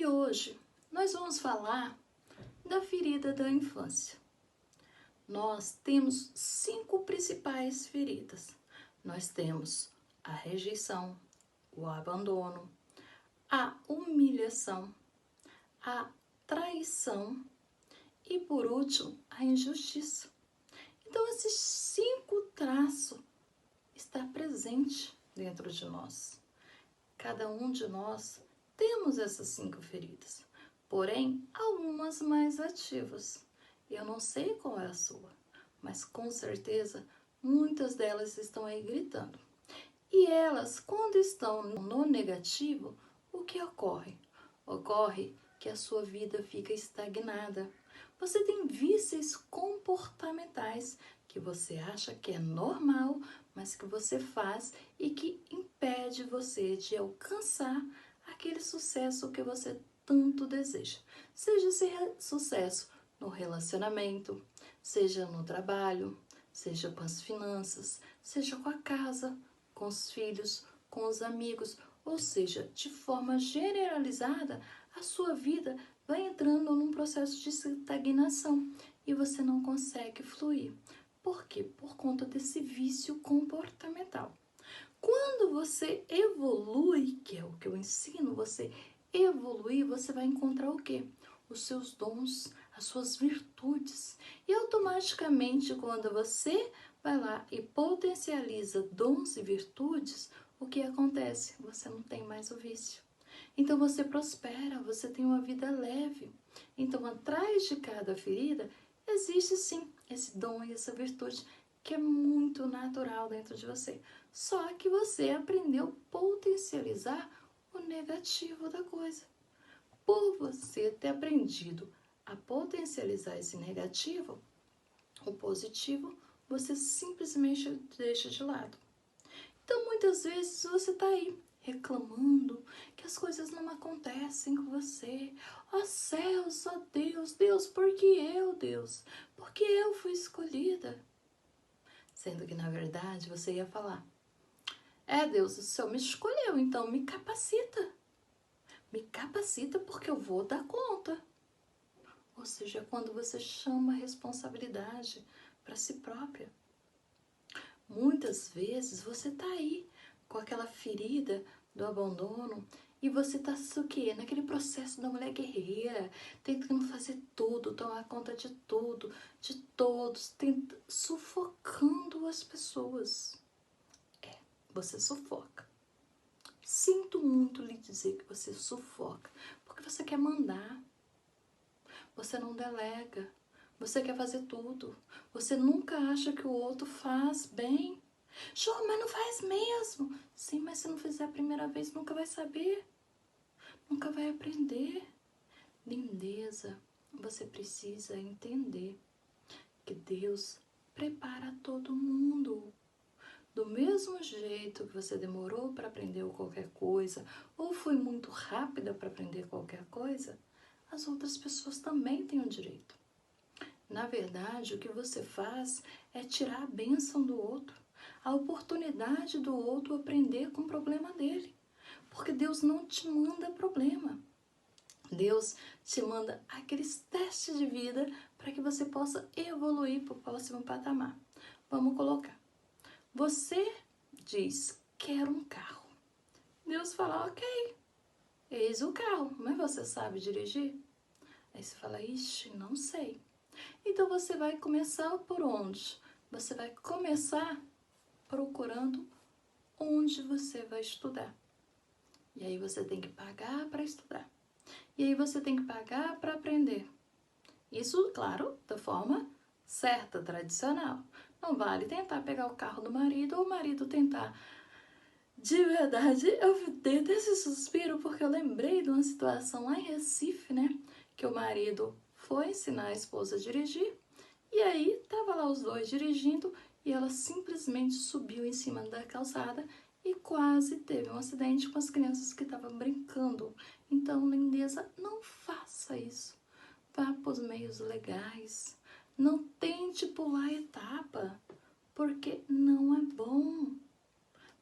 hoje nós vamos falar da ferida da infância. Nós temos 5 principais feridas. Nós temos a rejeição, o abandono, a humilhação, a traição e, por último, a injustiça. Então, esses 5 traços estão presentes dentro de nós. Cada um de nós temos essas 5 feridas, porém, algumas mais ativas. Eu não sei qual é a sua, mas com certeza muitas delas estão aí gritando. E elas, quando estão no negativo, o que ocorre? Ocorre que a sua vida fica estagnada. Você tem vícios comportamentais que você acha que é normal, mas que você faz e que impede você de alcançar aquele sucesso que você tanto deseja. Seja esse sucesso no relacionamento, seja no trabalho, seja com as finanças, seja com a casa, com os filhos, com os amigos, ou seja, de forma generalizada, a sua vida vai entrando num processo de estagnação e você não consegue fluir. Por quê? Por conta desse vício comportamental. Quando você evolui, que é o que eu ensino você evoluir, você vai encontrar o quê? Os seus dons, as suas virtudes. E automaticamente, quando você vai lá e potencializa dons e virtudes, o que acontece? Você não tem mais o vício. Então você prospera, você tem uma vida leve. Então, atrás de cada ferida, existe sim esse dom e essa virtude que é muito natural dentro de você. Só que você aprendeu a potencializar o negativo da coisa. Por você ter aprendido a potencializar esse negativo, o positivo, você simplesmente deixa de lado. Então, muitas vezes você está aí reclamando que as coisas não acontecem com você. Ó céus, ó Deus, Deus, por que eu, Deus? Porque eu fui escolhida. Sendo que, na verdade, você ia falar, Deus, o Senhor me escolheu, então me capacita. Me capacita porque eu vou dar conta. Ou seja, quando você chama a responsabilidade para si própria. Muitas vezes você tá aí com aquela ferida do abandono e você tá o quê? Naquele processo da mulher guerreira, tentando fazer tudo, tomar conta de tudo, de todos, sufocando as pessoas. Você sufoca. Sinto muito lhe dizer que você sufoca, porque você quer mandar, você não delega, você quer fazer tudo, você nunca acha que o outro faz bem. Jô, mas não faz mesmo. Sim, mas se não fizer a primeira vez, nunca vai saber, nunca vai aprender. Lindeza, você precisa entender que Deus prepara todo mundo. Do mesmo jeito que você demorou para aprender qualquer coisa, ou foi muito rápida para aprender qualquer coisa, as outras pessoas também têm o direito. Na verdade, o que você faz é tirar a bênção do outro, a oportunidade do outro aprender com o problema dele. Porque Deus não te manda problema. Deus te manda aqueles testes de vida para que você possa evoluir para o próximo patamar. Vamos colocar. Você diz, quero um carro. Deus fala, ok, eis o carro, mas você sabe dirigir? Aí você fala, ixi, não sei. Então você vai começar por onde? Você vai começar procurando onde você vai estudar. E aí você tem que pagar para estudar. E aí você tem que pagar para aprender. Isso, claro, da forma certa, tradicional. Não vale tentar pegar o carro do marido ou o marido tentar. De verdade, eu dei esse suspiro porque eu lembrei de uma situação lá em Recife, né? Que o marido foi ensinar a esposa a dirigir. E aí, tava lá os dois dirigindo e ela simplesmente subiu em cima da calçada e quase teve um acidente com as crianças que estavam brincando. Então, lindeza, não faça isso. Vá para os meios legais. Não tente pular etapa, porque não é bom.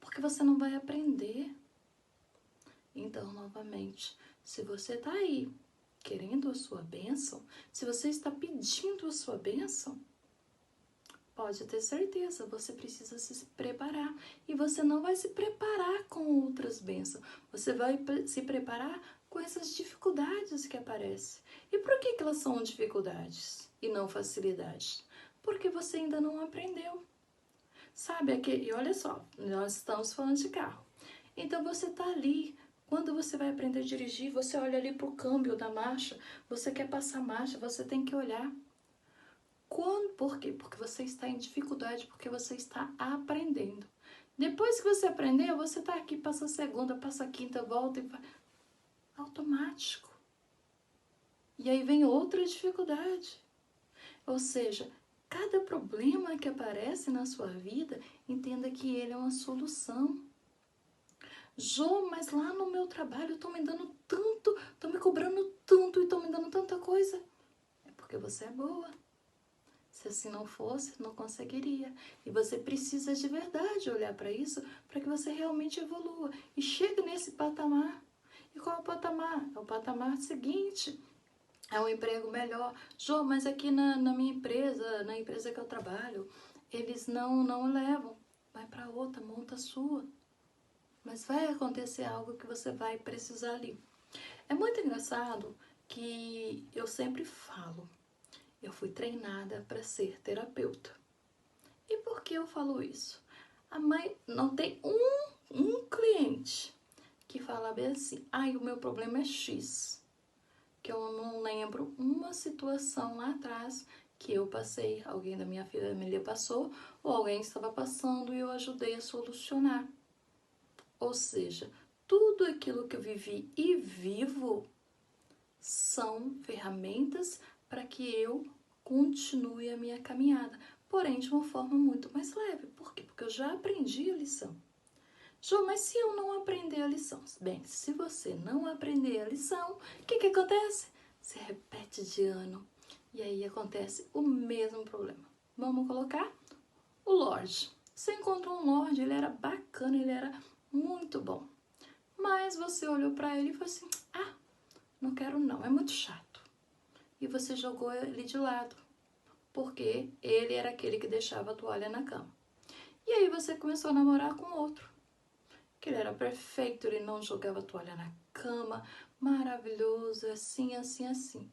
Porque você não vai aprender. Então, novamente, Se você está aí querendo a sua bênção, se você está pedindo a sua bênção, pode ter certeza, você precisa se preparar. E você não vai se preparar com outras bênçãos. Você vai se preparar com essas dificuldades que aparecem. E por que elas são dificuldades e não facilidades? Porque você ainda não aprendeu. Sabe, e olha só, nós estamos falando de carro. Então você está ali. Quando você vai aprender a dirigir, você olha ali para o câmbio da marcha. Você quer passar marcha, você tem que olhar. Por quê? Porque você está em dificuldade, porque você está aprendendo. Depois que você aprendeu, você está aqui, passa a segunda, passa a quinta, volta e vai. Automático. E aí vem outra dificuldade. Ou seja, cada problema que aparece na sua vida, entenda que ele é uma solução. Jô, mas lá no meu trabalho estão me dando tanto, estão me cobrando tanto e estão me dando tanta coisa. É porque você é boa. Se assim não fosse, não conseguiria. E você precisa de verdade olhar para isso, para que você realmente evolua. E chegue nesse patamar. E qual é o patamar? É o patamar seguinte. É um emprego melhor. Jô, mas aqui na minha empresa, na empresa que eu trabalho, eles não levam. Vai para outra, monta a sua. Mas vai acontecer algo que você vai precisar ali. É muito engraçado que eu sempre falo. Eu fui treinada para ser terapeuta. E por que eu falo isso? A mãe não tem um cliente que fala bem assim, o meu problema é X. Que eu não lembro uma situação lá atrás que eu passei, alguém da minha família passou, ou alguém estava passando e eu ajudei a solucionar. Ou seja, tudo aquilo que eu vivi e vivo são ferramentas para que eu continue a minha caminhada, porém de uma forma muito mais leve. Por quê? Porque eu já aprendi a lição. Jô, mas se eu não aprender a lição? Bem, se você não aprender a lição, o que acontece? Você repete de ano e aí acontece o mesmo problema. Vamos colocar o Lorde. Você encontrou um Lorde, ele era bacana, ele era muito bom. Mas você olhou para ele e falou assim, não quero não, é muito chato. E você jogou ele de lado, porque ele era aquele que deixava a toalha na cama. E aí você começou a namorar com outro, que ele era perfeito, ele não jogava a toalha na cama, maravilhoso, assim, assim, assim.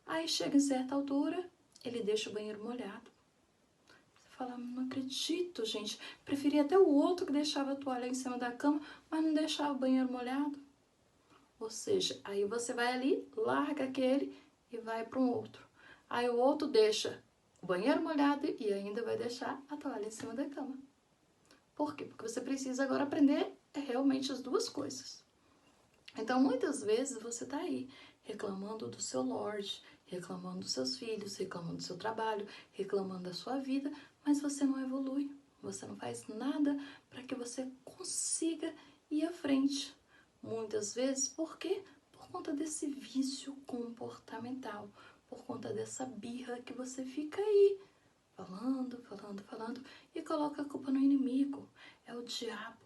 Aí chega em certa altura, ele deixa o banheiro molhado. Você fala, não acredito, gente, preferia até o outro que deixava a toalha em cima da cama, mas não deixava o banheiro molhado. Ou seja, aí você vai ali, larga aquele e vai para um outro. Aí o outro deixa o banheiro molhado e ainda vai deixar a toalha em cima da cama. Por quê? Porque você precisa agora aprender realmente as duas coisas. Então, muitas vezes você tá aí reclamando do seu Lorde, reclamando dos seus filhos, reclamando do seu trabalho, reclamando da sua vida, mas você não evolui. Você não faz nada para que você consiga ir à frente. Muitas vezes, por quê? Por conta desse vício comportamental, por conta dessa birra que você fica aí, falando, e coloca a culpa no inimigo. É o diabo.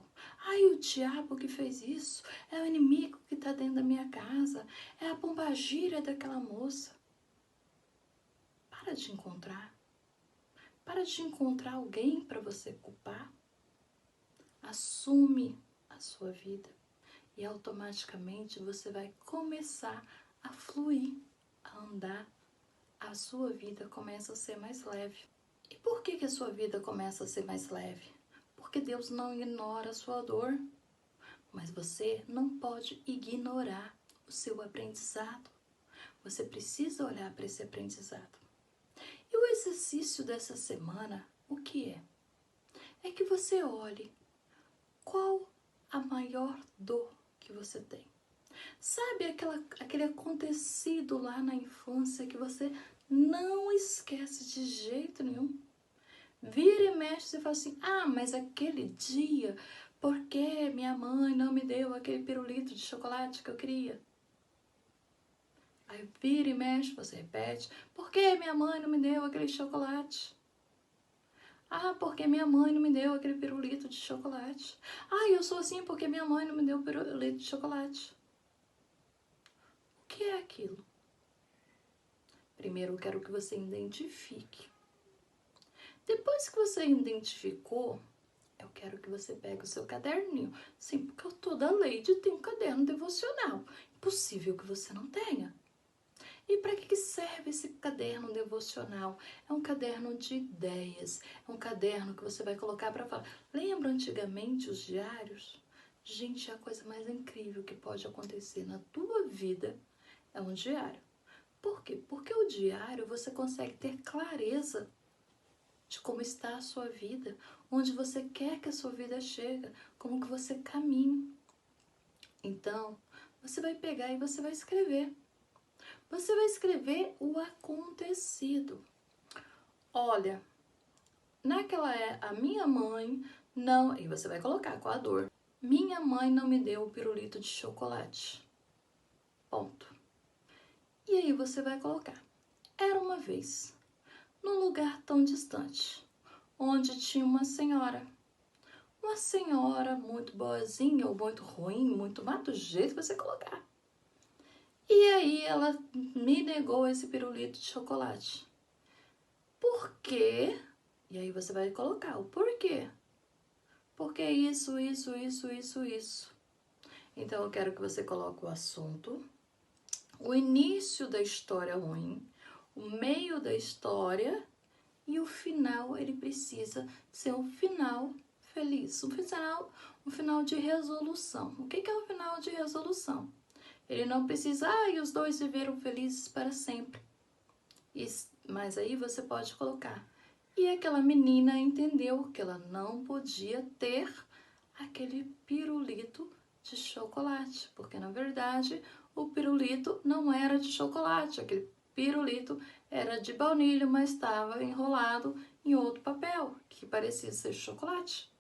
O diabo que fez isso. É o inimigo que está dentro da minha casa. É a pombagira daquela moça. Para de encontrar. Para de encontrar alguém para você culpar. Assume a sua vida. E automaticamente você vai começar a fluir, a andar. A sua vida começa a ser mais leve. E por que a sua vida começa a ser mais leve? Porque Deus não ignora a sua dor. Mas você não pode ignorar o seu aprendizado. Você precisa olhar para esse aprendizado. E o exercício dessa semana, o que é? É que você olhe qual a maior dor que você tem. Sabe aquele acontecido lá na infância que você não esquece de jeito nenhum? Vira e mexe e fala assim, mas aquele dia, porque minha mãe não me deu aquele pirulito de chocolate que eu queria? Aí vira e mexe, você repete, por que minha mãe não me deu aquele chocolate? Porque minha mãe não me deu aquele pirulito de chocolate. Eu sou assim porque minha mãe não me deu o pirulito de chocolate. que é aquilo? Primeiro eu quero que você identifique. Depois que você identificou, eu quero que você pegue o seu caderninho. Sim, porque toda Lady tem um caderno devocional. Impossível que você não tenha. E para que serve esse caderno devocional? É um caderno de ideias, é um caderno que você vai colocar para falar. Lembra antigamente os diários? Gente, a coisa mais incrível que pode acontecer na tua vida é um diário. Por quê? Porque o diário você consegue ter clareza de como está a sua vida, onde você quer que a sua vida chegue, como que você caminha. Então, você vai pegar e você vai escrever. Você vai escrever o acontecido. Olha, a minha mãe não... E você vai colocar com a dor. Minha mãe não me deu o pirulito de chocolate. Ponto. E aí você vai colocar. Era uma vez, num lugar tão distante, onde tinha uma senhora muito boazinha ou muito ruim, muito má, do jeito que você colocar. E aí ela me negou esse pirulito de chocolate. Por quê? E aí você vai colocar o porquê. Porque isso. Então eu quero que você coloque o assunto, o início da história ruim, o meio da história e o final. Ele precisa ser um final feliz, um final de resolução. O que é um final de resolução? Ele não precisa, e os dois viveram felizes para sempre. Mas aí você pode colocar. E aquela menina entendeu que ela não podia ter aquele pirulito de chocolate, porque na verdade o pirulito não era de chocolate, aquele pirulito era de baunilha, mas estava enrolado em outro papel que parecia ser chocolate.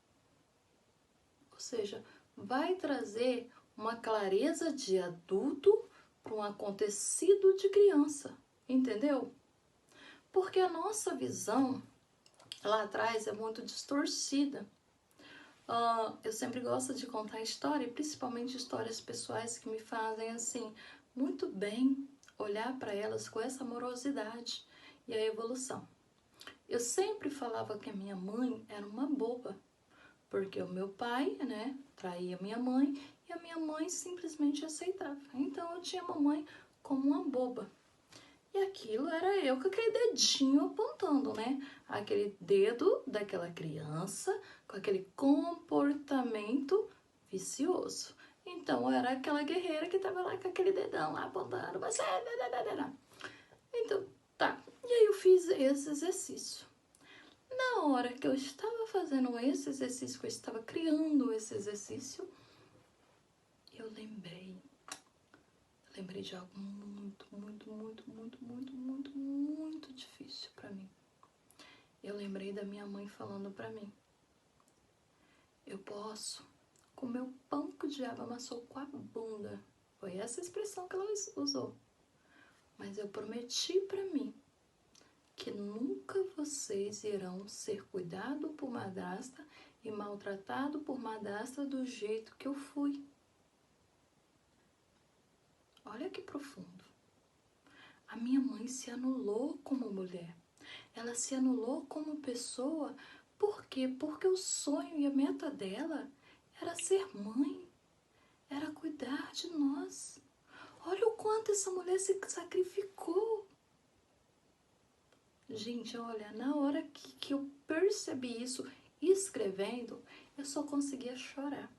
Ou seja, vai trazer uma clareza de adulto para um acontecido de criança, entendeu? Porque a nossa visão lá atrás é muito distorcida. Eu sempre gosto de contar história, principalmente histórias pessoais que me fazem assim muito bem olhar para elas com essa amorosidade e a evolução. Eu sempre falava que a minha mãe era uma boba, porque o meu pai, né, traía minha mãe e a minha mãe simplesmente aceitava. Então eu tinha a mamãe como uma boba. E aquilo era eu com aquele dedinho apontando, né? Aquele dedo daquela criança com aquele comportamento vicioso. Então, eu era aquela guerreira que tava lá com aquele dedão lá apontando. Você... Então, tá. E aí eu fiz esse exercício. Na hora que eu estava fazendo esse exercício, que eu estava criando esse exercício, eu lembrei de algo muito difícil para mim. Eu lembrei da minha mãe falando para mim: eu posso comer o pão que o diabo amassou com a bunda. Foi essa expressão que ela usou. Mas eu prometi para mim que nunca vocês irão ser cuidados por madrasta e maltratado por madrasta do jeito que eu fui. Olha que profundo. A minha mãe se anulou como mulher. Ela se anulou como pessoa. Por quê? Porque o sonho e a meta dela era ser mãe. Era cuidar de nós. Olha o quanto essa mulher se sacrificou. Gente, olha, na hora que eu percebi isso escrevendo, eu só conseguia chorar.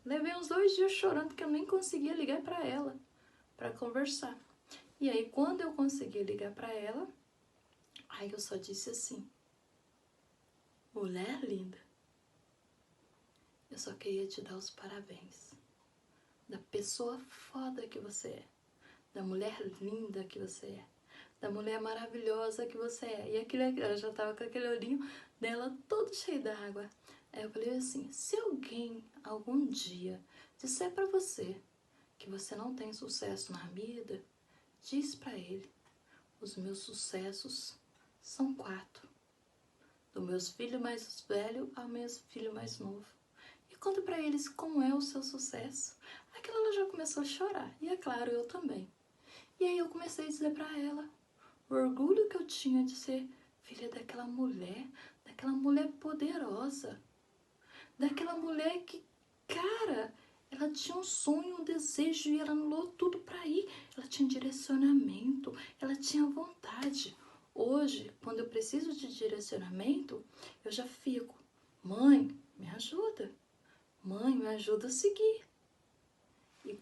Levei uns 2 dias chorando porque eu nem conseguia ligar para ela para conversar. E aí, quando eu consegui ligar para ela, aí eu só disse assim: mulher linda, eu só queria te dar os parabéns da pessoa foda que você é, da mulher linda que você é, da mulher maravilhosa que você é. E ela já tava com aquele olhinho dela todo cheio d'água. Aí eu falei assim: se alguém algum dia disser pra você que você não tem sucesso na vida, diz pra ele: os meus sucessos são 4. Do meus filhos mais velho ao meu filho mais novo. E conta pra eles como é o seu sucesso. Aquilo ela já começou a chorar. E é claro, eu também. E aí eu comecei a dizer para ela o orgulho que eu tinha de ser filha daquela mulher poderosa, daquela mulher que, cara, ela tinha um sonho, um desejo e ela anulou tudo para ir. Ela tinha direcionamento, ela tinha vontade. Hoje, quando eu preciso de direcionamento, eu já fico, mãe, me ajuda. Mãe, me ajuda a seguir. E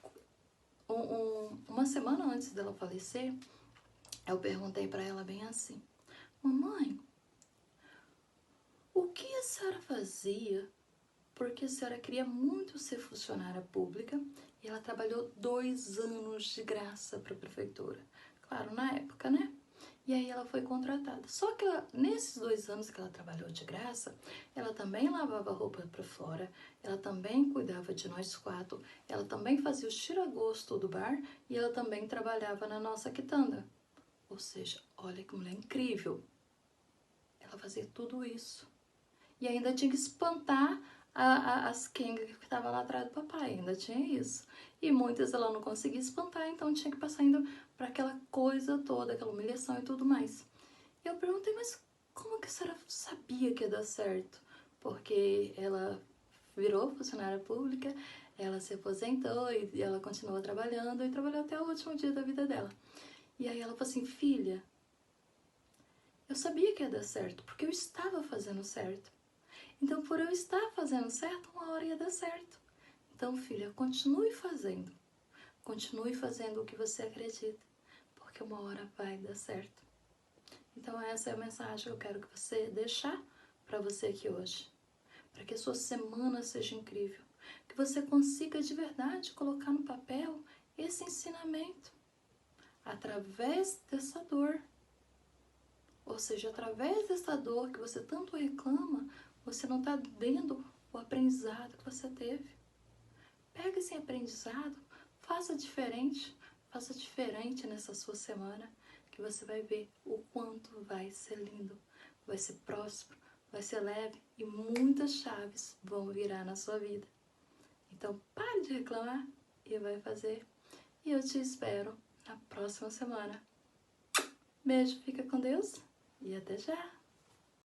uma semana antes dela falecer, eu perguntei para ela bem assim, mamãe, o que a senhora fazia? Porque a senhora queria muito ser funcionária pública e ela trabalhou 2 anos de graça para a prefeitura. Claro, na época, né? E aí ela foi contratada. Só que nesses 2 anos que ela trabalhou de graça, ela também lavava roupa para fora, ela também cuidava de nós 4, ela também fazia o tira-gosto do bar e ela também trabalhava na nossa quitanda. Ou seja, olha que mulher incrível. Ela fazia tudo isso. E ainda tinha que espantar as Kengas que estavam lá atrás do papai, ainda tinha isso. E muitas ela não conseguia espantar, então tinha que passar indo para aquela coisa toda, aquela humilhação e tudo mais. E eu perguntei, mas como que a senhora sabia que ia dar certo? Porque ela virou funcionária pública, ela se aposentou e ela continuou trabalhando e trabalhou até o último dia da vida dela. E aí ela falou assim, filha, eu sabia que ia dar certo, porque eu estava fazendo certo. Então, por eu estar fazendo certo, uma hora ia dar certo. Então, filha, continue fazendo. Continue fazendo o que você acredita, porque uma hora vai dar certo. Então, essa é a mensagem que eu quero que você deixar para você aqui hoje. Para que a sua semana seja incrível. Que você consiga de verdade colocar no papel esse ensinamento. Através dessa dor. Ou seja, através dessa dor que você tanto reclama, você não está vendo o aprendizado que você teve. Pega esse aprendizado, faça diferente nessa sua semana, que você vai ver o quanto vai ser lindo, vai ser próspero, vai ser leve e muitas chaves vão virar na sua vida. Então pare de reclamar e vai fazer. E eu te espero na próxima semana. Beijo, fica com Deus e até já!